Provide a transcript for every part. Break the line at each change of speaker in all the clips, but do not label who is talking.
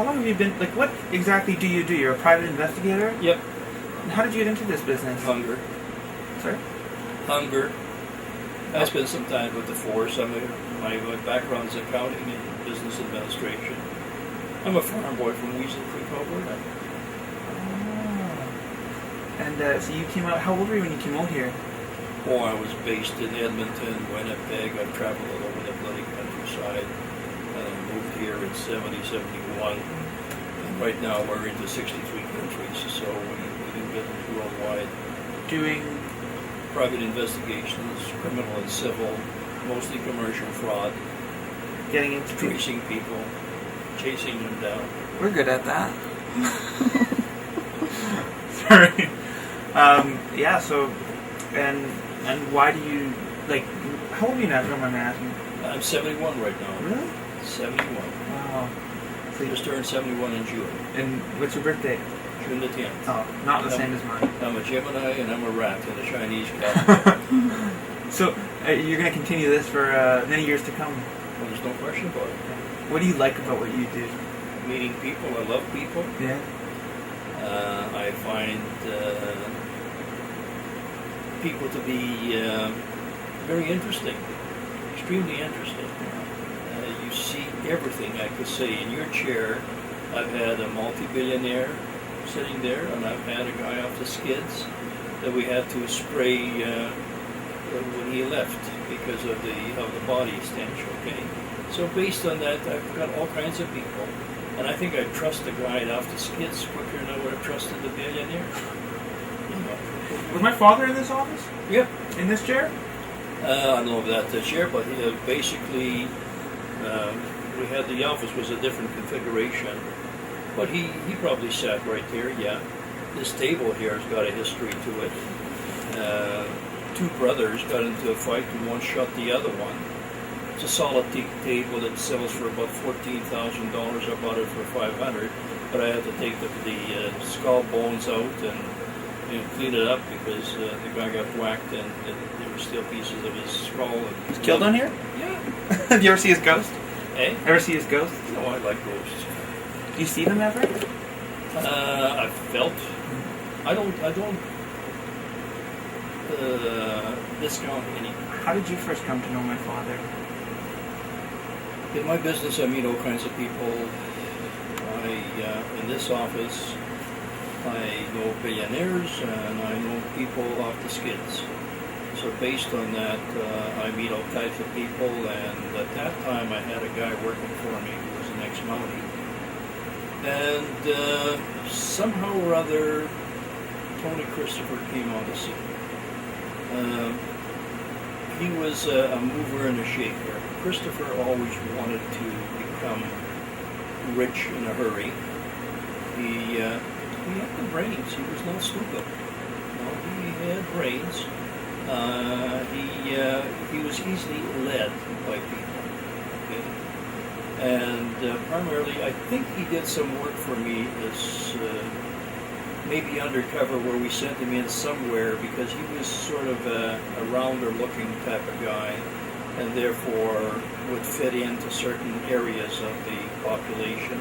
How long have you been, like, what exactly do? You're a private investigator?
Yep.
And how did you get into this business?
Hunger.
Sorry?
Hunger. I spent some time with the force. My background is accounting and business administration. I'm a farm boy from Weasel Creek, Alberta.
Oh. And so you came out, how old were you when you came out here?
Oh, I was based in Edmonton, Winnipeg. I've traveled all over the bloody countryside. And I moved here in 71. And right now we're into 63 countries, so we do business worldwide.
Doing
private investigations, criminal and civil, mostly commercial fraud.
Getting into
tracing people, chasing them down.
We're good at that. Sorry. Yeah, so, and why do you, like, how old are you now, if you don't mind me asking?
I'm 71 right now.
Really?
71.
Wow. So
I just turned 71 in June.
And what's your birthday?
June the 10th.
Oh, not the same as mine.
I'm a Gemini and I'm a rat in a Chinese calendar.
So, you're going to continue this for many years to come?
Well, there's no question about it.
What do you like about what you do?
Meeting people. I love people.
Yeah.
I find people to be very interesting, extremely interesting. You see everything, I could say. In your chair, I've had a multi-billionaire sitting there, and I've had a guy off the skids that we had to spray when he left because of the body stench. Okay, so based on that, I've got all kinds of people, and I think I trust the guy off the skids quicker than I would have trusted the billionaire.
Was my father in this office?
Yep.
In this chair?
I don't know if that's the chair, but basically, we had the office was a different configuration. But he probably sat right there, yeah. This table here has got a history to it. Two brothers got into a fight and one shot the other one. It's a solid teak table that sells for about $14,000. I bought it for $500, but I had to take the skull bones out and clean it up because the guy got whacked and there were still pieces of his skull.
He's killed on here?
Yeah.
Have you ever see his ghost?
Eh?
Ever see his ghost?
No, I like ghosts.
Do you see them ever?
I felt. I don't discount any.
How did you first come to know my father?
In my business, I meet all kinds of people. In this office, I know billionaires and I know people off the skids. So based on that, I meet all types of people. And at that time, I had a guy working for me who was an ex-Mountie. And somehow or other, Tony Christopher came on the scene. He was a mover and a shaker. Christopher always wanted to become rich in a hurry. He had the brains. He was not stupid. No, he had brains. He was easily led by people. Okay? And primarily, I think he did some work for me as maybe undercover, where we sent him in somewhere because he was sort of a rounder-looking type of guy, and therefore would fit into certain areas of the population.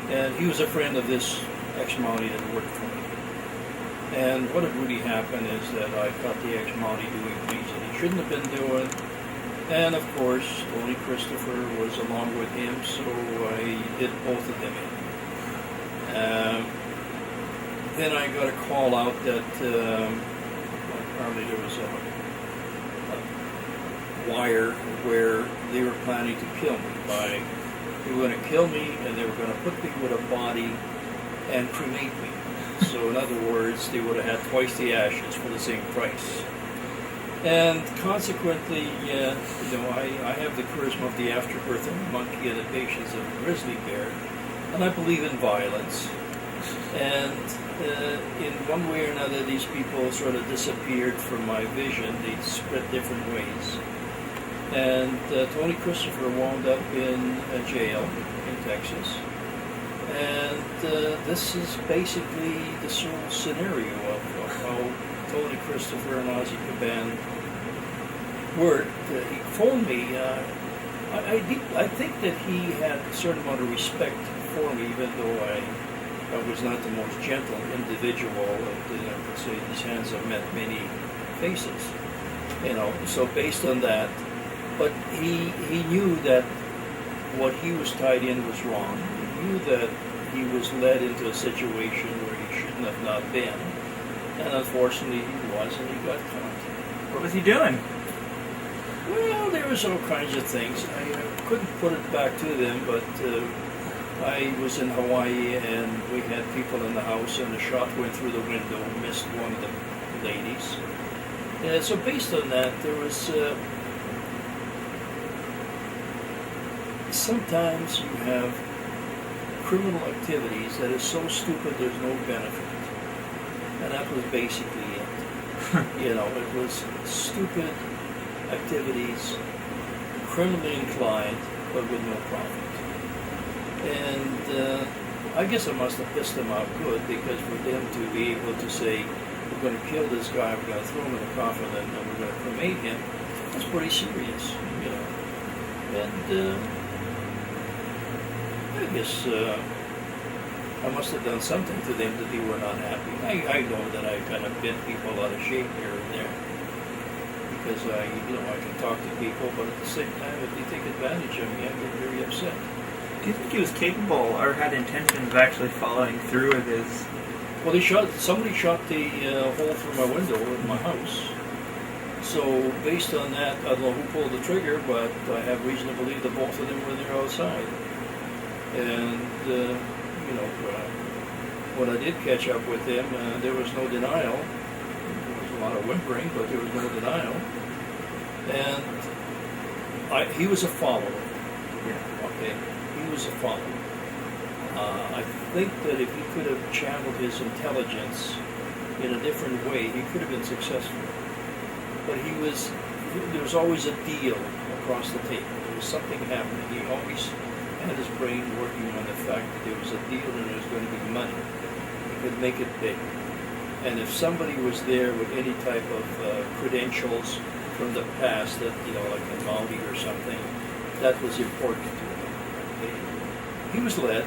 And he was a friend of this ex-Mountie that worked for me. And what had really happened is that I caught the ex-Mountie doing things that he shouldn't have been doing. And of course, Tony Christopher was along with him, so I did both of them in. Then I got a call out that apparently there was a wire where they were planning to kill me. They were going to kill me and they were going to put me with a body and cremate me. So in other words, they would have had twice the ashes for the same price. And consequently, I have the charisma of the afterbirth of a monkey and the patience of a grizzly bear, and I believe in violence. And in one way or another, these people sort of disappeared from my vision. They spread different ways. And Tony Christopher wound up in a jail in Texas. And this is basically the sort of scenario of how Tony Christopher and Ozzie Kaban worked. He phoned me. I think that he had a certain amount of respect for me, even though I was not the most gentle individual. I could say these hands have met many faces, So based on that, but he knew that what he was tied in was wrong. He knew that he was led into a situation where he shouldn't have not been, and unfortunately he was, and he got caught.
What was he doing?
Well, there was all kinds of things. I couldn't put it back to them, but I was in Hawaii and we had people in the house, and a shot went through the window, missed one of the ladies. So based on that, there was sometimes you have criminal activities that is so stupid there's no benefit, and that was basically it. It was stupid activities, criminally inclined, but with no profit. And I guess I must have pissed them out good, because for them to be able to say, we're going to kill this guy, we're going to throw him in a coffin, and we're going to cremate him, that's pretty serious, And I guess I must have done something to them that they were not happy. I know that I kind of bent people out of shape here and there, because I can talk to people, but at the same time, if they take advantage of me, I get very upset.
Do you think he was capable or had intentions of actually following through with his?
Well, somebody shot the hole through my window in my house. So based on that, I don't know who pulled the trigger, but I have reason to believe that both of them were there outside. And when I did catch up with him, there was no denial. There was a lot of whimpering, but there was no denial. And he was a follower.
Yeah.
Okay, he was a follower. I think that if he could have channeled his intelligence in a different way, he could have been successful. But there was always a deal across the table. There was something happening. He always had his brain working on the fact that there was a deal and there was going to be money. He could make it big. And if somebody was there with any type of credentials from the past, that like a Maori or something, that was important to him. Okay? He was led,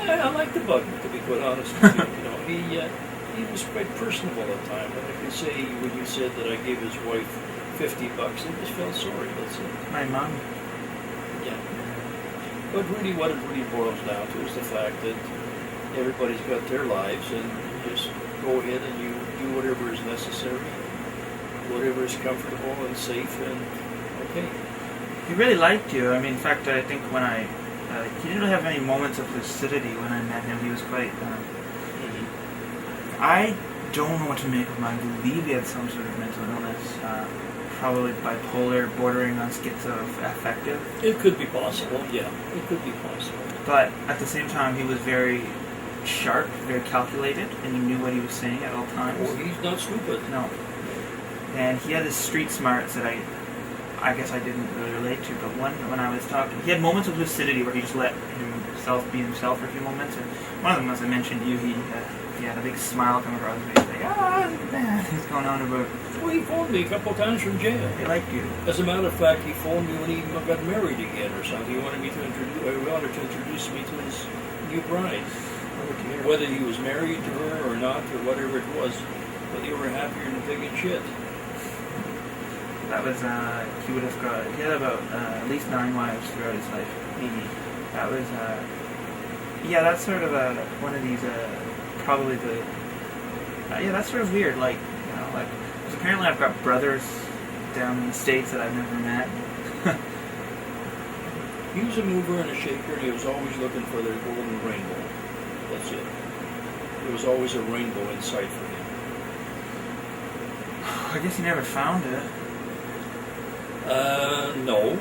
and I liked the bug, to be quite honest with you. He was quite personable at times. And I can say, when you said that I gave his wife $50, I just felt sorry, that's it.
My mom.
Yeah. But really, what it really boils down to is the fact that everybody's got their lives, and you just go ahead and you do whatever is necessary, whatever is comfortable and safe, and okay.
He really liked you. I mean, in fact, I think when he didn't really have any moments of lucidity when I met him. He was quite. I don't know what to make of him. I believe he had some sort of mental illness, probably bipolar, bordering on schizoaffective.
It could be possible, yeah. It could be possible.
But at the same time, he was very sharp, very calculated, and he knew what he was saying at all times.
Well, he's not stupid.
No. And he had his street smarts that I guess I didn't really relate to, but when I was talking, he had moments of lucidity where he just let himself be himself for a few moments, and one of them, as I mentioned to you, he had a big smile come across his face, like, man, he's going on about...
Well, he phoned me a couple times from jail.
He liked you.
As a matter of fact, he phoned me when he got married again or something. He wanted to introduce me to his new bride. Whether he was married to her or not, or whatever it was, but they were happier than pig and shit.
That was, he had about at least 9 wives throughout his life.
Mm-hmm.
That was, that's sort of one of these, probably the, that's sort of weird, like, because apparently I've got brothers down in the States that I've never met.
He was a mover and a shaker, and he was always looking for the golden rainbow. That's it. There was always a rainbow in sight for him.
I guess he never found it.
No.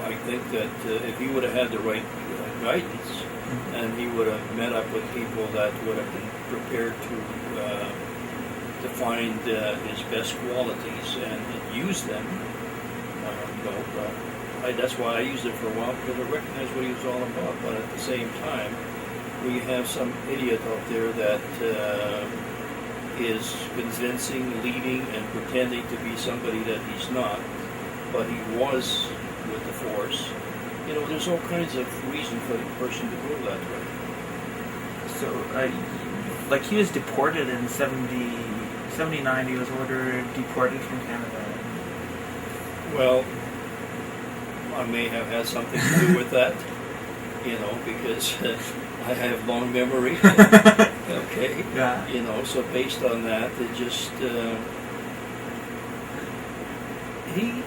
I think that if he would have had the right guidance, and he would have met up with people that would have been prepared to find his best qualities and use them, that's why I used it for a while, because I recognized what he was all about. But at the same time, we have some idiot out there that is convincing, leading, and pretending to be somebody that he's not, but he was with the force, there's all kinds of reason for the person to go that way.
So, like he was deported in 79. He was ordered deported from Canada.
Well, I may have had something to do with that, because I have long memory. Okay.
Yeah.
So based on that, it just he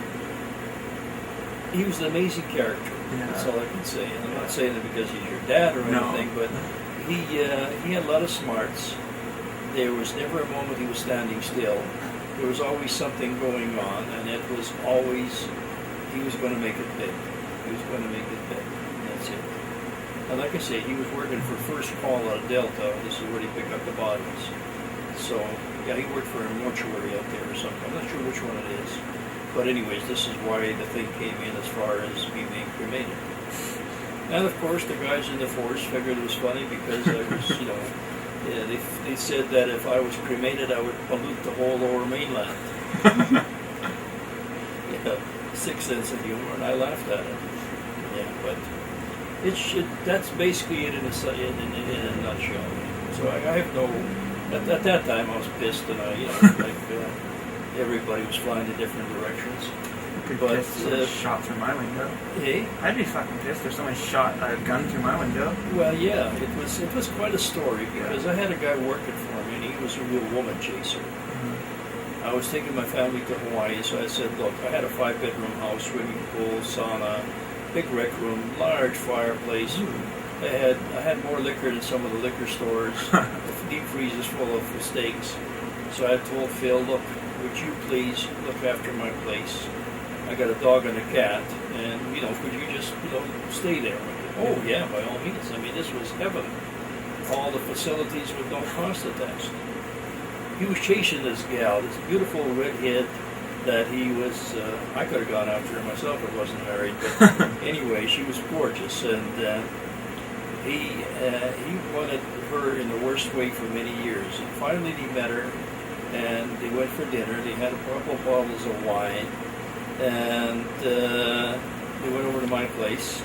was an amazing character.
Yeah.
That's all I can say. And I'm not saying it because he's your dad or anything, but he had a lot of smarts. There was never a moment he was standing still. There was always something going on, and it was always he was going to make it big. He was going to make it big. And that's it. And like I say, he was working for First Call out of Delta. This is where he picked up the bodies. So, yeah, he worked for a mortuary out there or something. I'm not sure which one it is. But anyways, this is why the thing came in as far as me being cremated. And of course, the guys in the force figured it was funny because I was, they said that if I was cremated, I would pollute the whole lower mainland. Yeah, sick sense of humor, and I laughed at it. Yeah, but that's basically it in a nutshell. So I have no. At that time, I was pissed, and everybody was flying in different directions.
But shot through my window.
Hey?
I'd be fucking pissed if someone shot a gun through my window.
Well, yeah, it was quite a story because I had a guy working for me, and he was a real woman chaser. Mm-hmm. I was taking my family to Hawaii, so I said, look, I had a 5-bedroom house, swimming pool, sauna, big rec room, large fireplace. I had more liquor than some of the liquor stores, deep freezers full of steaks. So I told Phil, look, would you please look after my place? I got a dog and a cat, and could you just stay there with it? Oh yeah, by all means. I mean, this was heaven. All the facilities with no cost attached. He was chasing this gal, this beautiful redhead that he was. I could have gone after her myself if I wasn't married, but anyway, she was gorgeous, and he wanted her in the worst way for many years. And finally, he met her, and they went for dinner. They had a couple bottles of wine. And they went over to my place,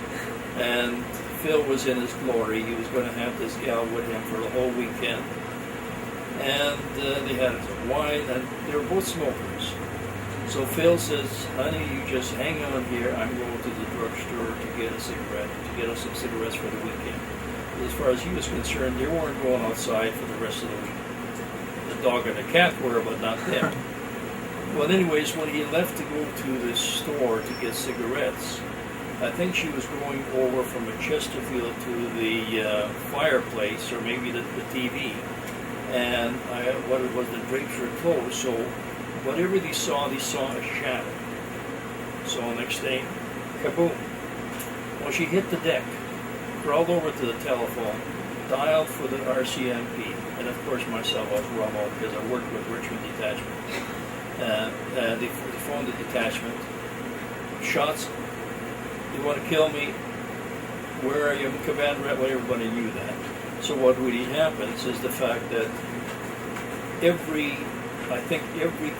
and Phil was in his glory. He was going to have this gal with him for the whole weekend. And they had some wine, and they were both smokers. So Phil says, honey, you just hang on here. I'm going to the drugstore to get a cigarette, to get us some cigarettes for the weekend. As far as he was concerned, they weren't going outside for the rest of the week. The dog and the cat were, but not them. Well, anyways, when he left to go to the store to get cigarettes, I think she was going over from a Chesterfield to the fireplace, or maybe the TV, and what it was, the drapes were closed, so whatever they saw a shadow. So next thing, kaboom. Well, she hit the deck, crawled over to the telephone, dialed for the RCMP, and of course myself, I was Romo because I worked with Richmond Detachment. They phoned the detachment. Shots. You want to kill me? Where are you? Kaban, well, everybody knew that. So what really happens is the fact that every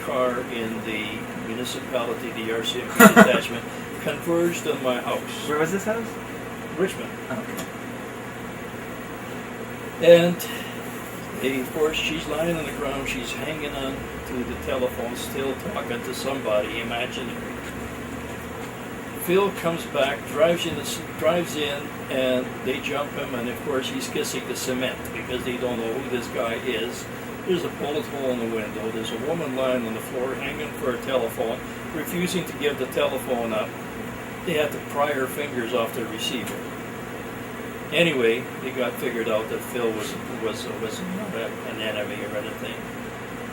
car in the municipality, the RCMP detachment, converged on my house.
Where was this house?
Richmond.
Okay.
And of course, she's lying on the ground. She's hanging on to the telephone, still talking to somebody imaginary. Phil comes back, drives in, and they jump him. And of course, he's kissing the cement because they don't know who this guy is. There's a bullet hole in the window. There's a woman lying on the floor, hanging for a telephone, refusing to give the telephone up. They had to pry her fingers off the receiver. Anyway, they got figured out that Phil was not an enemy or anything.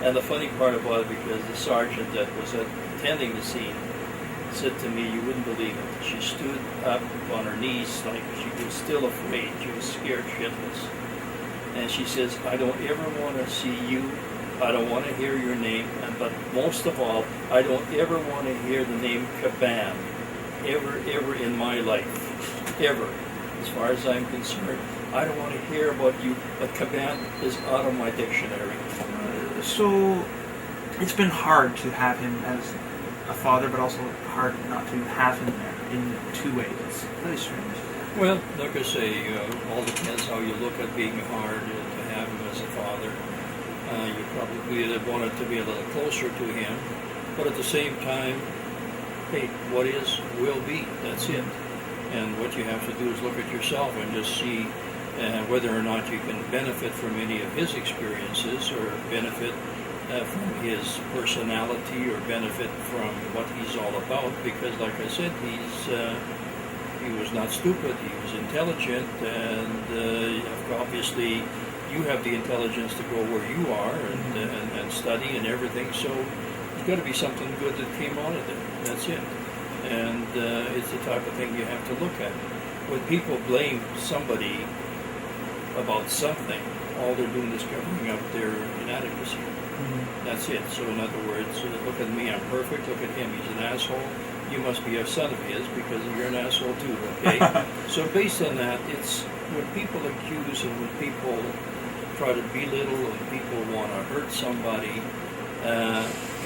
And the funny part about it, because the sergeant that was attending the scene said to me, you wouldn't believe it. She stood up on her knees like she was still afraid. She was scared shitless. And she says, I don't ever want to see you. I don't want to hear your name. But most of all, I don't ever want to hear the name Kaban. Ever in my life. Ever. As far as I'm concerned, I don't want to hear about you, but Kaban is out of my dictionary.
So, it's been hard to have him as a father, but also hard not to have him there. in two ways. It's really strange.
Well, like I say, all depends how you look at being hard to have him as a father. You probably wanted to be a little closer to him, but at the same time, hey, what is will be. That's it. And what you have to do is look at yourself and just see whether or not you can benefit from any of his experiences, or benefit from his personality, or benefit from what he's all about. Because, like I said, he was not stupid. He was intelligent, and obviously, you have the intelligence to go where you are and study and everything. So there's got to be something good that came out of it. That's it. And it's the type of thing you have to look at. When people blame somebody about something, all they're doing is covering up their inadequacy. That's it. So in other words, look at me, I'm perfect. Look at him, he's an asshole. You must be a son of his because you're an asshole too, okay? So based on that, it's when people accuse and when people try to belittle and people want to hurt somebody,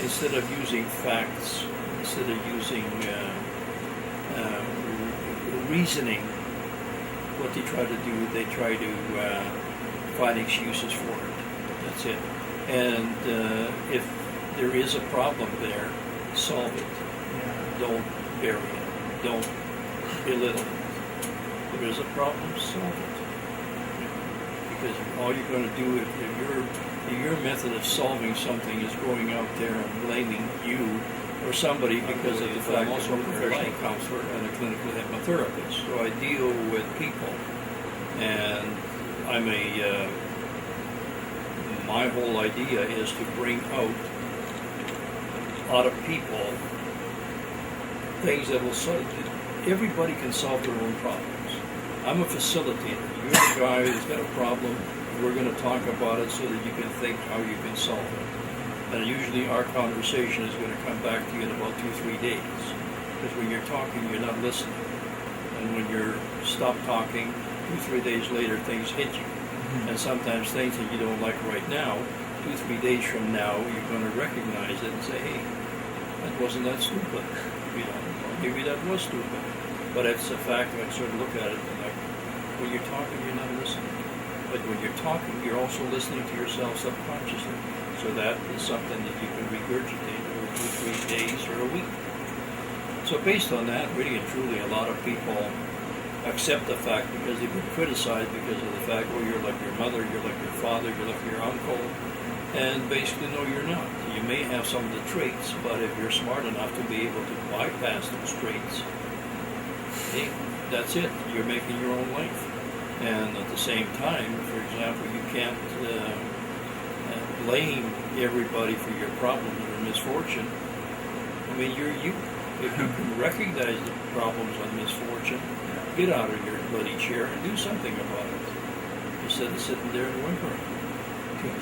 instead of using facts, instead of using reasoning, what they try to do, they try to find excuses for it. That's it. And if there is a problem there, solve it. Don't bury it. Don't belittle it. If there's a problem, solve it. Because all you're going to do, if your method of solving something is going out there and blaming you or somebody, because of the fact I'm also a professional counselor and a clinical hypnotherapist, so I deal with people, and my whole idea is to bring out of people things that will solve. Everybody can solve their own problems. I'm a facilitator. You're the guy who's got a problem. We're going to talk about it so that you can think how you can solve it. And usually our conversation is going to come back to you in about 2-3 days. Because when you're talking, you're not listening. And when you're stopped talking, 2-3 days later, things hit you. And sometimes things that you don't like right now, 2-3 days from now, you're going to recognize it and say, hey, that wasn't that stupid. Maybe that was stupid. But it's a fact. I sort of look at it and like, when you're talking, you're not listening. But when you're talking, you're also listening to yourself subconsciously. So that is something that you can regurgitate over 2-3 days or a week. So based on that, really and truly, a lot of people accept the fact because they've been criticized because of the fact, well, you're like your mother, you're like your father, you're like your uncle, and basically, no, you're not. You may have some of the traits, but if you're smart enough to be able to bypass those traits, hey, that's it. You're making your own life. And at the same time, for example, you can't blame everybody for your problems or misfortune. I mean, you're you. If you can recognize the problems and misfortune, get out of your bloody chair and do something about it. Instead of sitting there and whimpering.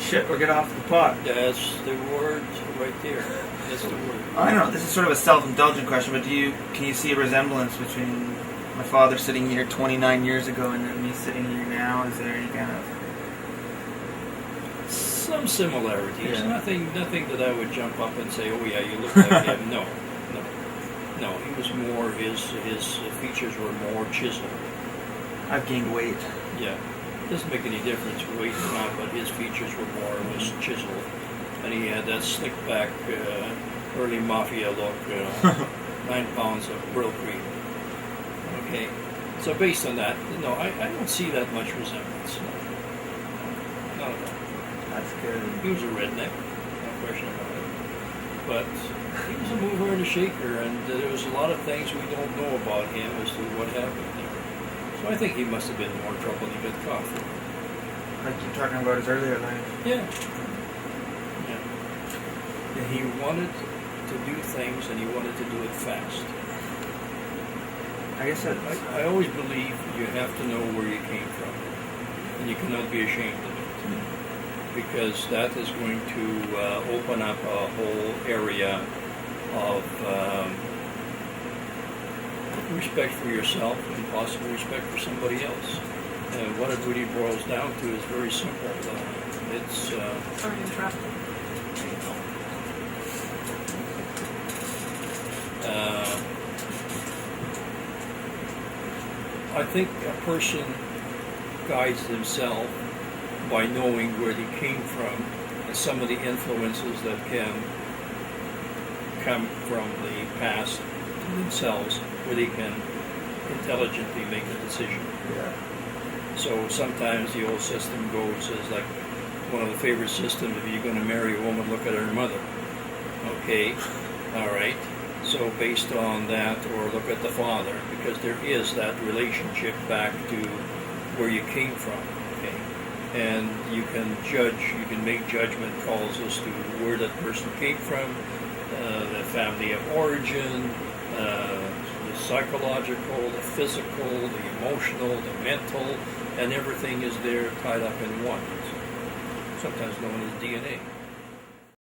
Shit or get off the pot.
That's the word right there. That's the word.
I don't know. This is sort of a self-indulgent question, but can you see a resemblance between my father sitting here 29 years ago and then me sitting here now? Is there any kind of
some similarities?
Yeah.
Nothing that I would jump up and say, "Oh yeah, you look like him." No. He was more. His features were more chiseled.
I've gained weight.
Yeah. Doesn't make any difference weight or not, but his features were more just chiseled, and he had that slick back, early mafia look. 9 pounds of grill cream. Okay, so based on that, no, I don't see that much resemblance. No, not at all.
That's good.
He was a redneck, no question about it. But he was a mover and a shaker, and there was a lot of things we don't know about him as to what happened there. So I think he must have been more trouble than he got caught for.
Like you're talking about his earlier life.
Yeah. He wanted to do things, and he wanted to do it fast.
I guess
I always believe you have to know where you came from, and you cannot be ashamed of it, because that is going to open up a whole area of respect for yourself and possible respect for somebody else. And what it really boils down to is very simple. It's
Sorry to interrupt.
I think a person guides themselves by knowing where they came from and some of the influences that can come from the past to themselves, where they can intelligently make a decision.
Yeah.
So sometimes the old system goes as like one of the favorite systems: if you're going to marry a woman, look at her mother. Okay, all right. So based on that, or look at the father, because there is that relationship back to where you came from. Okay, and you can judge, you can make judgment calls as to where that person came from, the family of origin, the psychological, the physical, the emotional, the mental, and everything is there tied up in one. Sometimes known as DNA.